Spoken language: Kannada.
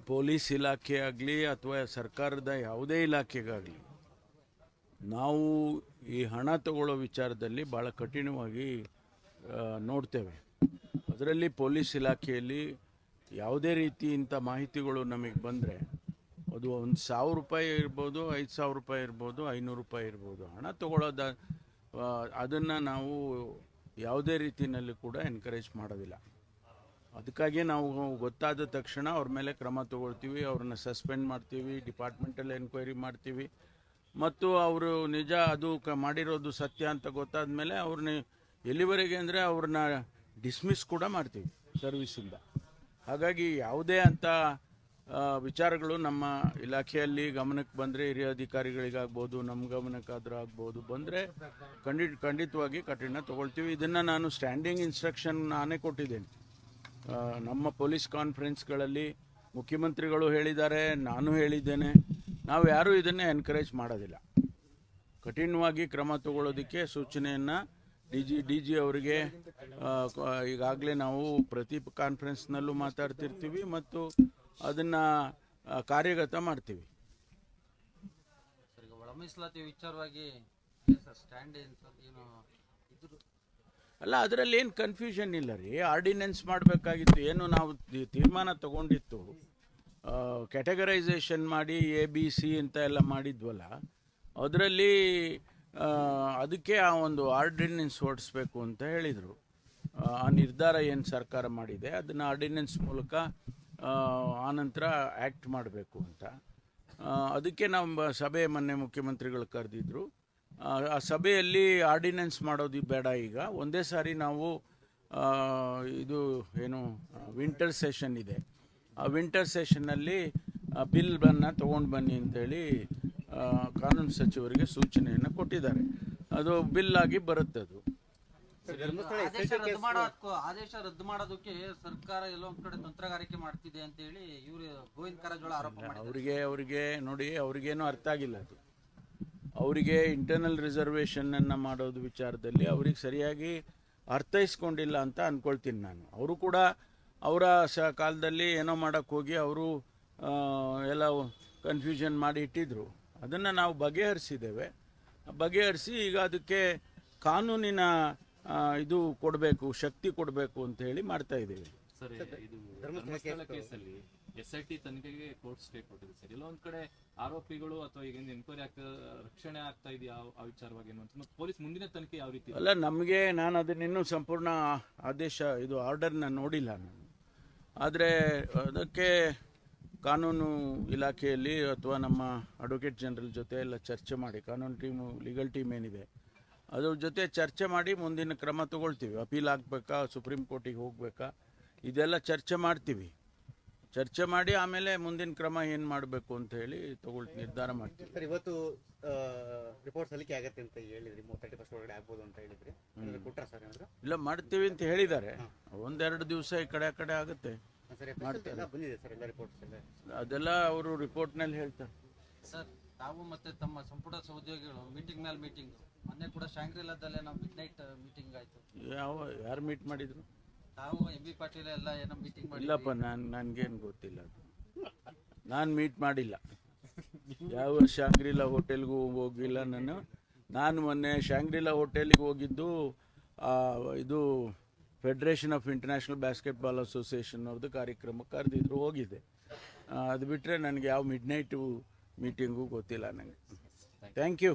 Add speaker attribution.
Speaker 1: ಪೊಲೀಸ್ ಇಲಾಖೆ ಆಗಲಿ ಅಥವಾ ಸರ್ಕಾರದ ಯಾವುದೇ ಇಲಾಖೆಗಾಗಲಿ ನಾವು ಈ ಹಣ ತಗೊಳ್ಳೋ ವಿಚಾರದಲ್ಲಿ ಭಾಳ ಕಠಿಣವಾಗಿ ನೋಡ್ತೇವೆ. ಅದರಲ್ಲಿ ಪೊಲೀಸ್ ಇಲಾಖೆಯಲ್ಲಿ ಯಾವುದೇ ರೀತಿ ಇಂಥ ಮಾಹಿತಿಗಳು ನಮಗೆ ಬಂದರೆ ಅದು 1,000 ರೂಪಾಯಿ ಇರ್ಬೋದು, 5,000 ರೂಪಾಯಿ ಇರ್ಬೋದು, 500 ರೂಪಾಯಿ ಇರ್ಬೋದು, ಹಣ ತಗೊಳ್ಳೋದ ಅದನ್ನು ನಾವು ಯಾವುದೇ ರೀತಿಯಲ್ಲಿ ಕೂಡ ಎನ್ಕರೇಜ್ ಮಾಡೋದಿಲ್ಲ. ಅದಕ್ಕಾಗಿ ನಾವು ಗೊತ್ತಾದ ತಕ್ಷಣ ಅವ್ರ ಮೇಲೆ ಕ್ರಮ ತಗೊಳ್ತೀವಿ, ಅವ್ರನ್ನ ಸಸ್ಪೆಂಡ್ ಮಾಡ್ತೀವಿ, ಡಿಪಾರ್ಟ್ಮೆಂಟಲ್ ಎನ್ಕ್ವೈರಿ ಮಾಡ್ತೀವಿ. ಮತ್ತು ಅವರು ನಿಜ ಅದು ಮಾಡಿರೋದು ಸತ್ಯ ಅಂತ ಗೊತ್ತಾದ ಮೇಲೆ ಅವ್ರನ್ನ ಎಲ್ಲಿವರೆಗೆ ಅಂದರೆ ಅವ್ರನ್ನ ಡಿಸ್ಮಿಸ್ ಕೂಡ ಮಾಡ್ತೀವಿ ಸರ್ವಿಸಿಂದ. ಹಾಗಾಗಿ ಯಾವುದೇ ಅಂಥ ವಿಚಾರಗಳು ನಮ್ಮ ಇಲಾಖೆಯಲ್ಲಿ ಗಮನಕ್ಕೆ ಬಂದರೆ, ಹಿರಿಯ ಅಧಿಕಾರಿಗಳಿಗಾಗ್ಬೋದು, ನಮ್ಮ ಗಮನಕ್ಕಾದರೂ ಆಗ್ಬೋದು, ಬಂದರೆ ಖಂಡಿತವಾಗಿ ಕಠಿಣ ತಗೊಳ್ತೀವಿ. ಇದನ್ನು ನಾನು ಸ್ಟ್ಯಾಂಡಿಂಗ್ ಇನ್ಸ್ಟ್ರಕ್ಷನ್ ನಾನೇ ಕೊಟ್ಟಿದ್ದೇನೆ. ನಮ್ಮ ಪೊಲೀಸ್ ಕಾನ್ಫರೆನ್ಸ್ಗಳಲ್ಲಿ ಮುಖ್ಯಮಂತ್ರಿಗಳು ಹೇಳಿದ್ದಾರೆ, ನಾನು ಹೇಳಿದ್ದೇನೆ. ನಾವು ಯಾರೂ ಇದನ್ನೇ ಎನ್ಕರೇಜ್ ಮಾಡೋದಿಲ್ಲ. ಕಠಿಣವಾಗಿ ಕ್ರಮ ತಗೊಳ್ಳೋದಕ್ಕೆ ಸೂಚನೆಯನ್ನು ಡಿ ಜಿ ಅವರಿಗೆ ಈಗಾಗಲೇ ನಾವು ಪ್ರತಿ ಕಾನ್ಫರೆನ್ಸ್ನಲ್ಲೂ ಮಾತಾಡ್ತಿರ್ತೀವಿ ಮತ್ತು ಅದನ್ನು ಕಾರ್ಯಗತ ಮಾಡ್ತೀವಿ. ಅಲ್ಲ, ಅದರಲ್ಲಿ ಏನು ಕನ್ಫ್ಯೂಷನ್ ಇಲ್ಲ ರೀ. ಆರ್ಡಿನೆನ್ಸ್ ಮಾಡಬೇಕಾಗಿತ್ತು. ಏನು ನಾವು ತೀರ್ಮಾನ ತಗೊಂಡಿತ್ತು, ಕ್ಯಾಟಗರೈಸೇಷನ್ ಮಾಡಿ ABC ಅಂತ ಎಲ್ಲ ಮಾಡಿದ್ವಲ್ಲ, ಅದರಲ್ಲಿ ಅದಕ್ಕೆ ಆ ಒಂದು ಆರ್ಡಿನೆನ್ಸ್ ಹೊರಡಿಸ್ಬೇಕು ಅಂತ ಹೇಳಿದರು. ಆ ನಿರ್ಧಾರ ಏನು ಸರ್ಕಾರ ಮಾಡಿದೆ ಅದನ್ನು ಆರ್ಡಿನೆನ್ಸ್ ಮೂಲಕ ಆನಂತರ ಆ್ಯಕ್ಟ್ ಮಾಡಬೇಕು ಅಂತ. ಅದಕ್ಕೆ ನಮ್ಮ ಸಭೆ ಮೊನ್ನೆ ಮುಖ್ಯಮಂತ್ರಿಗಳು ಕರೆದಿದ್ರು. ಆ ಸಭೆಯಲ್ಲಿ ಆರ್ಡಿನೆನ್ಸ್ ಮಾಡೋದು ಬೇಡ, ಈಗ ಒಂದೇ ಸಾರಿ ನಾವು ಇದು ಏನು ವಿಂಟರ್ ಸೆಷನ್ ಇದೆ, ಆ ವಿಂಟರ್ ಸೆಷನ್ನಲ್ಲಿ ಬಿಲ್ಗಳನ್ನು ತೊಗೊಂಡು ಬನ್ನಿ ಅಂತೇಳಿ ಕಾನೂನು ಸಚಿವರಿಗೆ ಸೂಚನೆಯನ್ನು ಕೊಟ್ಟಿದ್ದಾರೆ. ಅದು ಬಿಲ್ ಆಗಿ ಬರುತ್ತೆ. ಅದು
Speaker 2: ಆದೇಶ ರದ್ದು ಮಾಡೋದಕ್ಕೆ ಸರ್ಕಾರ ಎಲ್ಲೋ ಒಂದ್ ಕಡೆ ತಂತ್ರಗಾರಿಕೆ ಮಾಡ್ತಿದೆ ಅಂತ ಹೇಳಿ ಇವರು ಗೋವಿಂದ ಕಾರಜೋಳ ಆರೋಪ ಮಾಡಿದ್ದಾರೆ.
Speaker 1: ಅವರಿಗೆ ನೋಡಿ, ಅವ್ರಿಗೇನು ಅರ್ಥ ಆಗಿಲ್ಲ. ಅದು ಅವರಿಗೆ ಇಂಟರ್ನಲ್ ರಿಸರ್ವೇಷನ್ನ ಮಾಡೋದು ವಿಚಾರದಲ್ಲಿ ಅವ್ರಿಗೆ ಸರಿಯಾಗಿ ಅರ್ಥೈಸ್ಕೊಂಡಿಲ್ಲ ಅಂತ ಅಂದ್ಕೊಳ್ತೀನಿ ನಾನು. ಅವರು ಕೂಡ ಅವರ ಕಾಲದಲ್ಲಿ ಏನೋ ಮಾಡೋಕ್ಕೆ ಹೋಗಿ ಅವರು ಎಲ್ಲ ಕನ್ಫ್ಯೂಷನ್ ಮಾಡಿ ಇಟ್ಟಿದ್ರು. ಅದನ್ನು ನಾವು ಬಗೆಹರಿಸಿದ್ದೇವೆ. ಬಗೆಹರಿಸಿ ಈಗ ಅದಕ್ಕೆ ಕಾನೂನಿನ ಇದು ಕೊಡಬೇಕು, ಶಕ್ತಿ ಕೊಡಬೇಕು ಅಂತ ಹೇಳಿ ಮಾಡ್ತಾ ಇದ್ದೀವಿ.
Speaker 3: ಸರ್, ಇದು ಧರ್ಮಸ್ಥಳ ಕೇಸಲ್ಲಿ SIT ತನಿಖೆಗೆ ಕೋರ್ಟ್ ಸ್ಟೇ ಕೊಟ್ಟಿದೆ ಸರ್. ಎಲ್ಲೊಂದ್ ಕಡೆ ಆರೋಪಿಗಳು ಅಥವಾ ಈಗ ಎನ್ಕ್ವೈರಿ ರಕ್ಷಣೆ ಆಗ್ತಾ ಇದೆಯಾ ಆ ವಿಚಾರವಾಗಿ ಏನು ಪೊಲೀಸ್ ಮುಂದಿನ ತನಿಖೆ ಯಾವ ರೀತಿ?
Speaker 1: ಅಲ್ಲ, ನಾನು ಅದನ್ನಿನ್ನೂ ಸಂಪೂರ್ಣ ಆದೇಶ ಇದು ಆರ್ಡರ್ನ ನೋಡಿಲ್ಲ ನಾನು. ಆದರೆ ಅದಕ್ಕೆ ಕಾನೂನು ಇಲಾಖೆಯಲ್ಲಿ ಅಥವಾ ನಮ್ಮ ಅಡ್ವೊಕೇಟ್ ಜನರಲ್ ಜೊತೆ ಎಲ್ಲ ಚರ್ಚೆ ಮಾಡಿ, ಕಾನೂನು ಟೀಮು, ಲೀಗಲ್ ಟೀಮ್ ಏನಿದೆ ಅದ್ರ ಜೊತೆ ಚರ್ಚೆ ಮಾಡಿ ಮುಂದಿನ ಕ್ರಮ ತಗೊಳ್ತೀವಿ. ಅಪೀಲ್ ಆಗಬೇಕಾ, ಸುಪ್ರೀಂ ಕೋರ್ಟಿಗೆ ಹೋಗಬೇಕಾ, ಇದೆಲ್ಲ ಚರ್ಚೆ ಮಾಡ್ತೀವಿ. ಚರ್ಚೆ ಮಾಡಿ ಆಮೇಲೆ ಮುಂದಿನ ಕ್ರಮ ಏನು ಮಾಡಬೇಕು ಅಂತ ಹೇಳಿ ನಿರ್ಧಾರ ಮಾಡ್ತೀವಿ.
Speaker 4: ಸರ್, ಇವತ್ತು ರಿಪೋರ್ಟ್ ಸಲ್ಲಿಕೆ ಆಗುತ್ತೆ ಅಂತ ಹೇಳಿದ್ರಿ, 31 ಒಳಗಡೆ ಆಗ್ಬೋದು ಅಂತ ಹೇಳಿದ್ರಿ. ಕೊಟ್ರಾ ಸರ್ ಏನಾದ್ರು?
Speaker 1: ಇಲ್ಲ, ಮಾಡ್ತೀವಿ ಅಂತ ಹೇಳಿದ್ದಾರೆ. 1-2 ದಿವಸ ಈ ಕಡೆ ಆ ಕಡೆ ಆಗುತ್ತೆ.
Speaker 4: ಬಂದಿದೆ ಸರ್ ಎಲ್ಲ ರಿಪೋರ್ಟ್ಸ್ ಎಲ್ಲ?
Speaker 1: ಅದೆಲ್ಲ ಅವರು ರಿಪೋರ್ಟ್ನಲ್ಲಿ ಹೇಳ್ತಾರೆ.
Speaker 2: ಸರ್, ತಾವು ಮತ್ತೆ ತಮ್ಮ ಸಂಪುಟ ಸಹೋದ್ಯೋಗಿಗಳು ಮೀಟಿಂಗ್ ಮೇಲೆ ಮೀಟಿಂಗ್, ಮೊನ್ನೆ ಕೂಡ ಶಾಂಗ್ರಿಲಾದಲ್ಲೇ ನಾವು ಮಿಡ್ ನೈಟ್ ಮೀಟಿಂಗ್ ಆಯ್ತು.
Speaker 1: ಯಾರು ಮೀಟ್ ಮಾಡಿದ್ರು?
Speaker 2: ತಾವು MB ಪಾಟೀಲ್ ಎಲ್ಲ ಏನೋ ಮೀಟಿಂಗ್ ಮಾಡಿ?
Speaker 1: ಇಲ್ಲಪ್ಪ, ನನಗೇನು ಗೊತ್ತಿಲ್ಲ. ನಾನು ಮೀಟ್ ಮಾಡಿಲ್ಲ. ಯಾವ ಶಾಂಗ್ರಿಲಾ ಹೋಟೆಲ್ಗೂ ಹೋಗಿಲ್ಲ ನಾನು ಮೊನ್ನೆ ಶಾಂಗ್ರಿಲಾ ಹೋಟೆಲ್ಗೆ ಹೋಗಿದ್ದು ಇದು federation of international basketball association ಅವ್ರದ್ದು ಕಾರ್ಯಕ್ರಮಕ್ಕೆ ಕರೆದಿದ್ರು, ಹೋಗಿದ್ದೆ. ಅದು ಬಿಟ್ಟರೆ ನನಗೆ ಯಾವ ಮಿಡ್ ನೈಟು ಮೀಟಿಂಗು ಗೊತ್ತಿಲ್ಲ ನನಗೆ. Thank you.